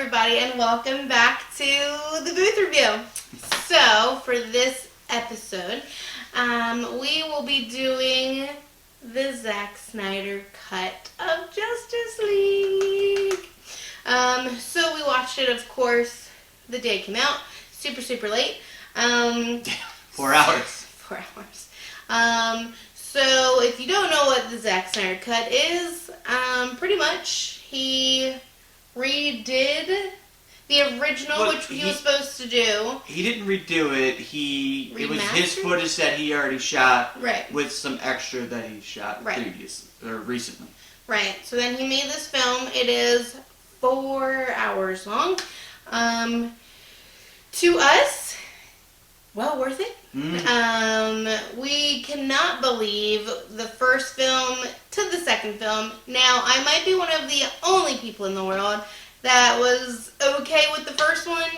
everybody, and welcome back to the Boothe review. So, for this episode, we will be doing the Zack Snyder cut of Justice League. So we watched it, of course, the day it came out. Super late. 4 hours. 4 hours. So if you don't know what the Zack Snyder cut is, pretty much he redid the original, which he was supposed to do. He didn't redo it. It was his footage that he already shot, right, with some extra that he shot recently. Right. So then he made this film. It is 4 hours long. To us, well worth it. We cannot believe the first film to the second film. Now, I might be one of the only people in the world that was okay with the first one.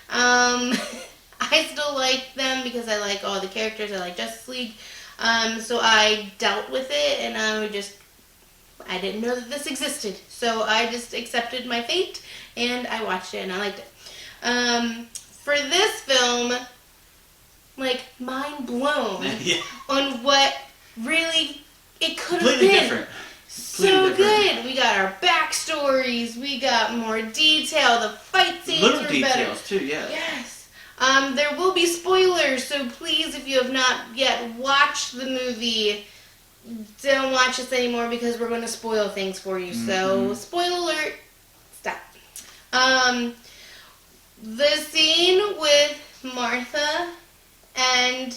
I still like them because I like all the characters. I like Justice League. So I dealt with it, and I didn't know that this existed. So I just accepted my fate, and I watched it, and I liked it. For this film, mind blown on what really it could have been. Different. So good. We got our backstories. We got more detail. The fight scenes Little were details better. too, yeah. Yes. There will be spoilers, so please, if you have not yet watched the movie, don't watch this anymore because we're going to spoil things for you. So, spoiler alert. Stop. The scene with Martha and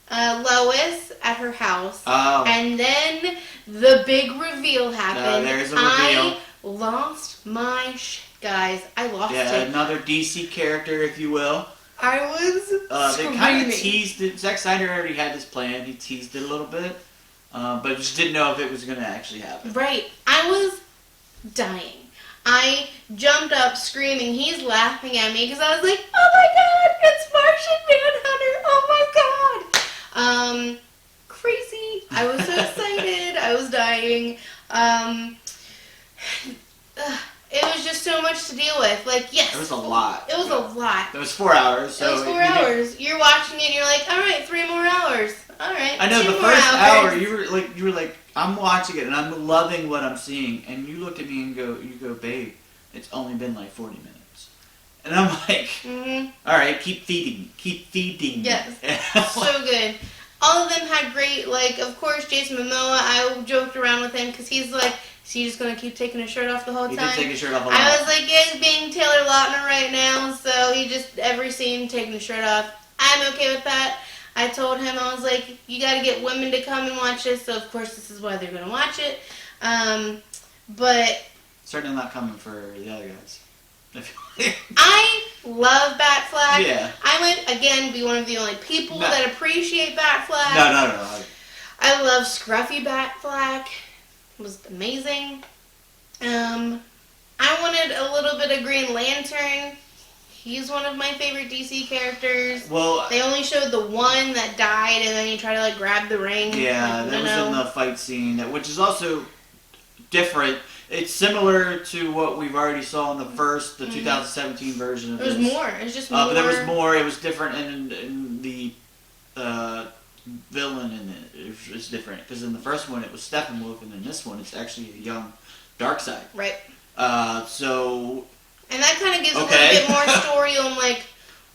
Lois at her house, and then the big reveal happened. There's a reveal. I lost my shit, guys. I lost it. Yeah, another DC character, if you will. I was screaming. They kind of teased it. Zack Snyder already had this plan. He teased it a little bit, but just didn't know if it was going to actually happen. Right. I was dying. I jumped up screaming. He's laughing at me because I was like, oh my god, it's Martian Manhunter. Oh my god. Crazy. I was so excited. I was dying. It was just so much to deal with. Yes. It was a lot. It was a lot. It was 4 hours. So it was 4 hours. You're watching it and you're like, all right, 3 more hours. All right. I know, 2 the more first hours. hour you were like, I'm watching it and I'm loving what I'm seeing, and you looked at me and you go, babe, it's only been 40 minutes, and I'm like, all right, keep feeding me. Yes, so good. All of them had great, of course, Jason Momoa. I joked around with him because he's like, is he just gonna keep taking his shirt off the whole time? He did take his shirt off a lot. I was like, yeah, he's being Taylor Lautner right now, so he just every scene taking his shirt off. I'm okay with that. I told him, I was like, you got to get women to come and watch this, so of course this is why they're going to watch it. But certainly not coming for the other guys. I love Batfleck. Yeah. I might, again, be one of the only people that appreciate Batfleck. No. I love Scruffy Batfleck. It was amazing. I wanted a little bit of Green Lantern. He's one of my favorite DC characters. Well, they only showed the one that died, and then he tried to grab the ring. Yeah, that was in the fight scene, which is also different. It's similar to what we've already saw in the 2017 version of this. There was more. It was just more. But there was more. It was different, and the villain in it is different. Because in the first one, it was Steppenwolf, and in this one, it's actually a young Darkseid. Right. And that kind of gives a little bit more story on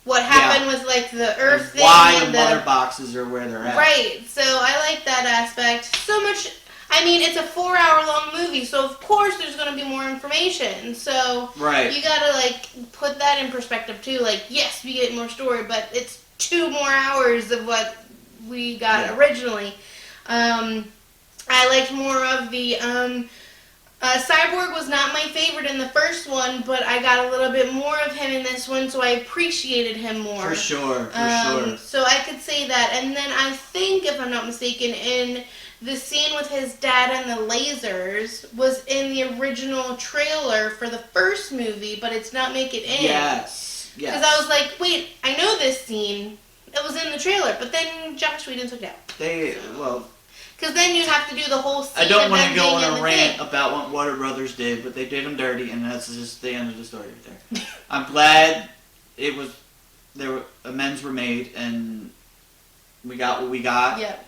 what happened with the Earth thing. Why the mother boxes are where they're at. Right. So I like that aspect so much. I mean, it's a 4 hour long movie, so of course there's going to be more information. So you got to put that in perspective too. Yes, we get more story, but it's 2 more hours of what we got originally. I liked more of the Cyborg was not my favorite in the first one, but I got a little bit more of him in this one, so I appreciated him more. For sure. So I could say that. And then I think, if I'm not mistaken, in the scene with his dad and the lasers was in the original trailer for the first movie, but it's not make it in. Yes. Because I was like, wait, I know this scene. It was in the trailer, but then Josh Whedon took it out. Because then you have to do the whole scene. I don't want to go on a rant about what Warner Brothers did, but they did them dirty, and that's just the end of the story right there. I'm glad amends were made, and we got what we got. Yep.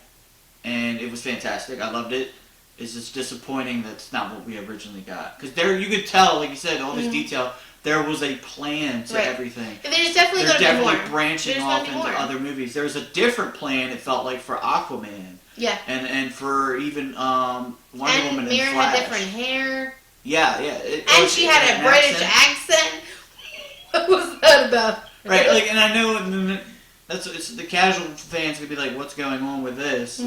And it was fantastic. I loved it. It's just disappointing that's not what we originally got. Because there, you could tell, like you said, all this detail. There was a plan to everything. There's definitely going to be more. They're branching off into other movies. There was a different plan, it felt like, for Aquaman. Yeah. And for even Wonder Woman and Mira Flash. had different hair. Yeah. And she had a British accent. What was that about? Right, like, and I know it's the casual fans could be like, "What's going on with this?"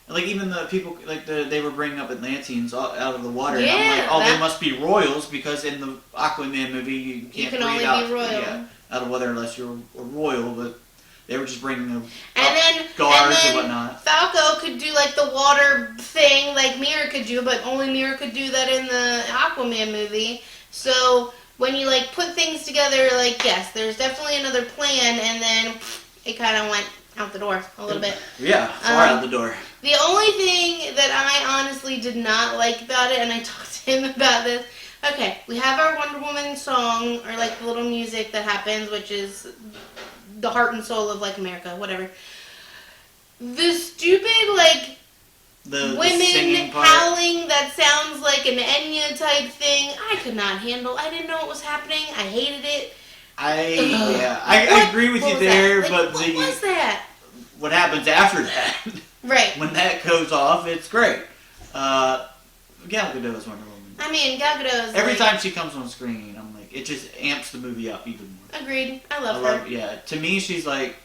Like even the people, like they were bringing up Atlanteans out of the water. Yeah, and I'm like, they must be royals because in the Aquaman movie you can't breathe only out, be royal. Out of water unless you're a royal. But they were just bringing them guards and whatnot. Falco could do like the water thing, like Mira could do, but only Mira could do that in the Aquaman movie. So when you like put things together, like yes, there's definitely another plan, and then it kind of went out the door a little bit. Yeah, far out the door. The only thing that I honestly did not like about it, and I talked to him about this. Okay, we have our Wonder Woman song, or like the little music that happens, which is the heart and soul of like America, whatever. The stupid like the women howling that sounds like an Enya type thing, I could not handle. I didn't know what was happening. I hated it. I agree with you there, like, but what was that? What happens after that? Right. When that goes off, it's great. Gal Gadot's Wonder Woman. I mean, Gal Gadot's every time she comes on screen, I'm like, it just amps the movie up even more. Agreed. I love her. Yeah, to me, she's like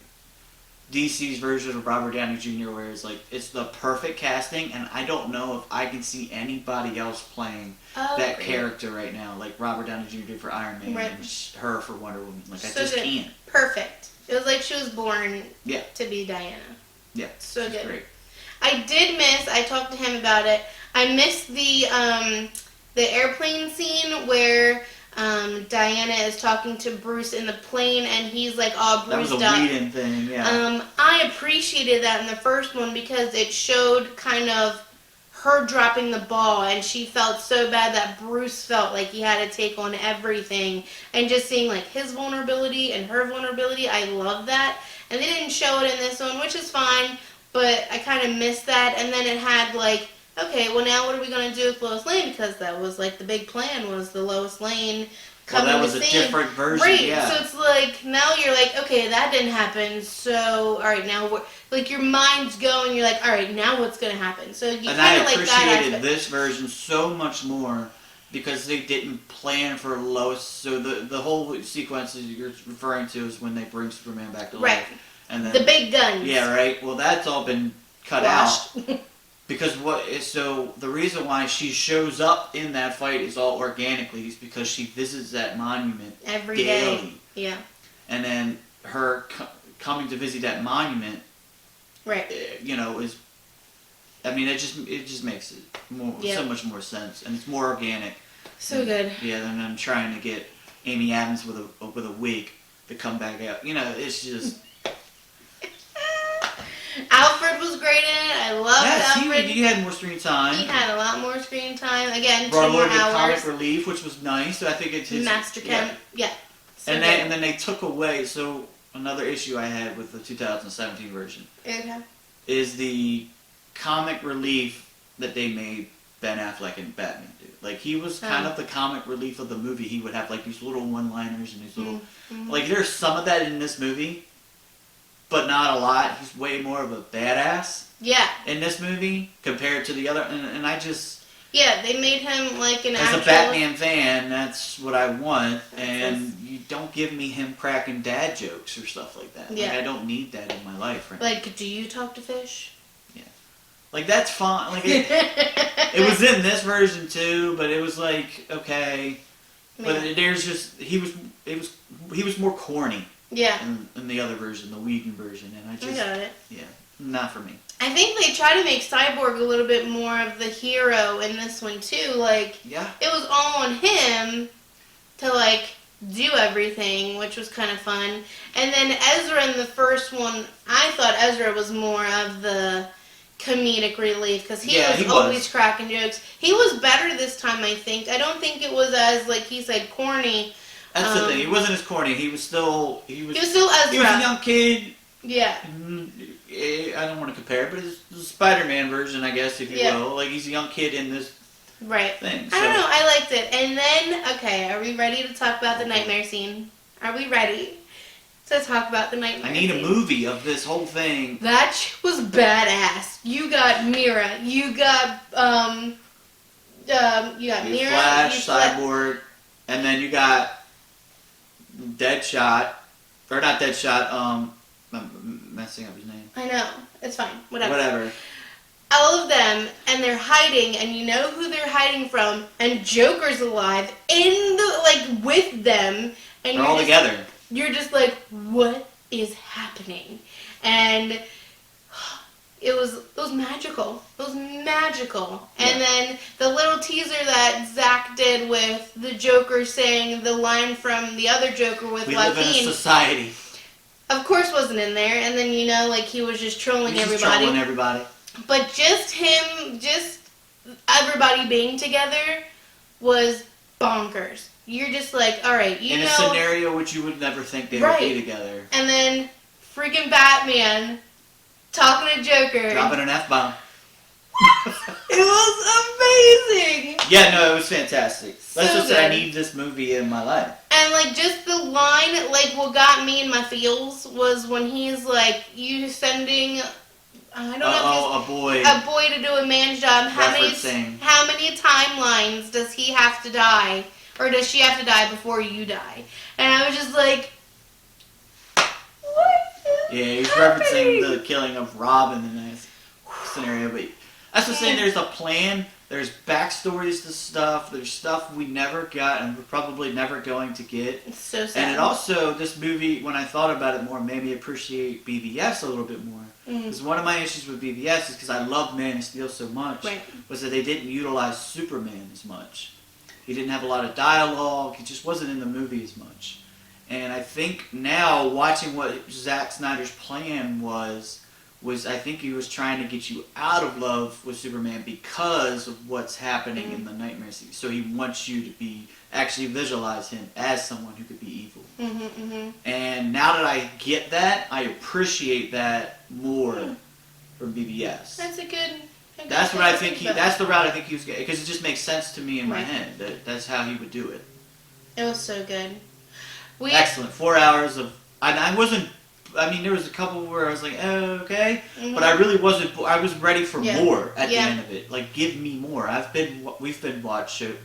DC's version of Robert Downey Jr., where it's like it's the perfect casting, and I don't know if I can see anybody else playing that character right now, like Robert Downey Jr. did for Iron Man and her for Wonder Woman. Like I just can't. Perfect. It was like she was born to be Diana. Yeah, so good. Great. I talked to him about it. I missed the airplane scene where Diana is talking to Bruce in the plane, and he's like, "Oh, Bruce died." That was a lead-in thing, yeah. I appreciated that in the first one because it showed kind of her dropping the ball, and she felt so bad that Bruce felt like he had to take on everything, and just seeing like his vulnerability and her vulnerability. I love that, and they didn't show it in this one, which is fine. But I kind of missed that, and then it had like, okay, well now what are we going to do with Lois Lane? Because that was like the big plan was the Lois Lane coming that was to a save. Different version, right? Yeah. So it's like now you're like, okay, that didn't happen. So all right, now like your mind's going. You're like, all right, now what's going to happen? So you kind of like that. And I appreciated this version so much more because they didn't plan for Lois. So the whole sequence that you're referring to is when they bring Superman back to life. Right. And then, the big guns. Yeah, right. Well, that's all been cut out. Because the reason why she shows up in that fight is all organically is because she visits that monument every daily. Day. Yeah. And then her coming to visit that monument, right? Is. I mean, it just makes it so much more sense, and it's more organic. So good. Yeah, than I'm trying to get Amy Adams with a wig to come back out. It's just. Alfred was great in it. I loved Alfred. He had more screen time. He had a lot more screen time. Again, brought 2 more hours. Comic relief, which was nice. So I think it's his Master Kemp. Yeah. So and then they took away. So another issue I had with the 2017 version is the comic relief that they made Ben Affleck and Batman do. Like he was kind of the comic relief of the movie. He would have like these little one-liners and these little like there's some of that in this movie. But not a lot. He's way more of a badass. Yeah. In this movie compared to the other, and I just. Yeah, they made him like an as a Batman fan, that's what I want, and you don't give me him cracking dad jokes or stuff like that. Yeah. Like I don't need that in my life. Right? Like, do you talk to fish? Yeah. Like that's fine. Like it was in this version too, but it was like okay, but there's just he was more corny. Yeah. In the other version, the Whedon version, and I got it. Yeah, not for me. I think they try to make Cyborg a little bit more of the hero in this one too. Like, it was all on him to like do everything, which was kind of fun. And then Ezra in the first one, I thought Ezra was more of the comedic relief because he was always cracking jokes. He was better this time, I think. I don't think it was as, like he said, corny. That's the thing. He wasn't as corny. He was still Ezra. He was a young kid. Yeah. I don't want to compare it, but it's the Spider-Man version, I guess, if you will. Like, he's a young kid in this thing. So. I don't know. I liked it. And then, okay, are we ready to talk about the nightmare scene? Are we ready to talk about the nightmare scene? I need a movie of this whole thing. That was badass. You got Mira. You got, Mira. Flash, Cyborg, and then you got Deadshot. Or not Deadshot, I'm messing up his name. I know. It's fine. Whatever. All of them, and they're hiding, and you know who they're hiding from, and Joker's alive with them, and they're all together. You're just like, what is happening? And it was magical. It was magical. Yeah. And then the little teaser that Zack did with the Joker saying the line from the other Joker with Joaquin. We live in a society. Of course wasn't in there, and then he was just trolling everybody. But just everybody being together was bonkers. You're just like, alright, in a scenario which you would never think they would be together. And then freaking Batman talking to Joker. Dropping an F-bomb. It was amazing! Yeah, no, it was fantastic. Let's just say I need this movie in my life. And, just the line, what got me in my feels was when he's like, you sending, I don't know a boy to do a man's job. How many timelines does he have to die? Or does she have to die before you die? And I was just like, what is he's happening? referencing the killing of Robin in this scenario, but that's what I'm saying, there's a plan. There's backstories to stuff. There's stuff we never got and we're probably never going to get. It's so sad. And it also, this movie, when I thought about it more, made me appreciate BVS a little bit more. Because one of my issues with BVS is because I love Man of Steel so much, was that they didn't utilize Superman as much. He didn't have a lot of dialogue. He just wasn't in the movie as much. And I think now, watching what Zack Snyder's plan was I think he was trying to get you out of love with Superman because of what's happening in the Nightmare Scene. So he wants you to actually visualize him as someone who could be evil. And now that I get that, I appreciate that more from BVS. That's a good... That's what I think that's the route I think he was getting, because it just makes sense to me in my head that's how he would do it. It was so good. Excellent. 4 hours of... there was a couple where I was like, oh, okay. But I really wasn't... I was ready for more at the end of it. Like, give me more. We've binge watched shows